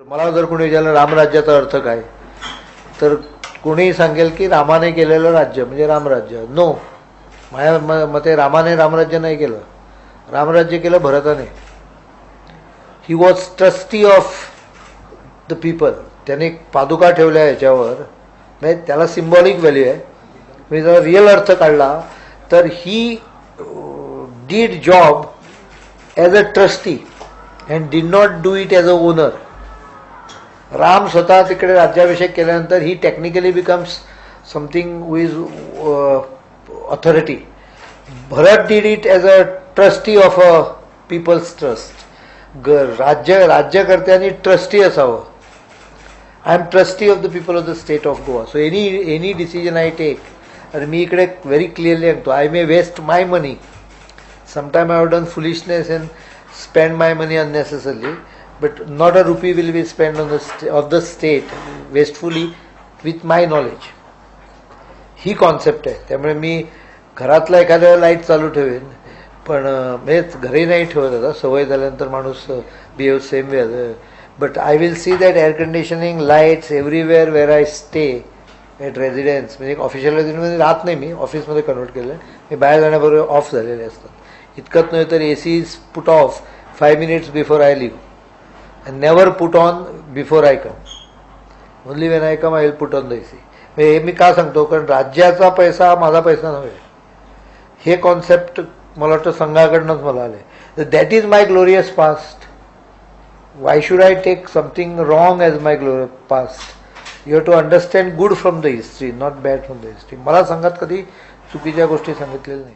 मला जर कोणी विचारलं रामराज्याचा अर्थ काय, तर कोणीही सांगेल की रामाने केलेलं राज्य म्हणजे रामराज्य. नो, माझ्या मते रामाने रामराज्य नाही केलं, रामराज्य केलं भरताने. He was trustee of the people. त्याने पादुका ठेवल्या याच्यावर, नाही त्याला सिम्बॉलिक व्हॅल्यू आहे. मी जर रिअल अर्थ काढला तर he did job as a trustee and did not do it as a owner. Ram स्वतः तिकडे राज्याभिषेक केल्यानंतर he technically becomes something who is authority. Bharat did it as a trustee of a people's trust. राज्यकर्त्यांनी trustee असावं. I am trustee of the people of the state of Goa. So any decision I take. आणि मी इकडे very clearly सांगतो, I may waste my money. Sometime I have done foolishness and spend my money unnecessarily, but not a rupee will be spent on the state wastefully with my knowledge. He concept आहे. त्यामुळे मी घरातला एखाद्या light चालू ठेवेन, पण म्हणजे घरी नाही ठेवत. आता सवय झाल्यानंतर माणूस behave same way. But I will see that air conditioning lights everywhere where I stay at residence. म्हणजे ऑफिशियल रेझिडेन्समध्ये राहत नाही, मी ऑफिसमध्ये कन्वर्ट केलं आहे. मी बाहेर जाण्याबरोबर ऑफ झालेले असतात. इतकंच नाही तर AC is put off 5 minutes before I live. And never put on before I come. Only when I come I will put on the AC. हे मी का सांगतो, कारण राज्याचा पैसा माझा पैसा नव्हे. हे कॉन्सेप्ट मला वाटतं संघाकडनंच मला आले. That is my glorious past. Why should I take something wrong as my glorious past. You have to understand good from the history, not bad from the history. मला संघात कधी चुकीच्या गोष्टी सांगितलेल्या नाही.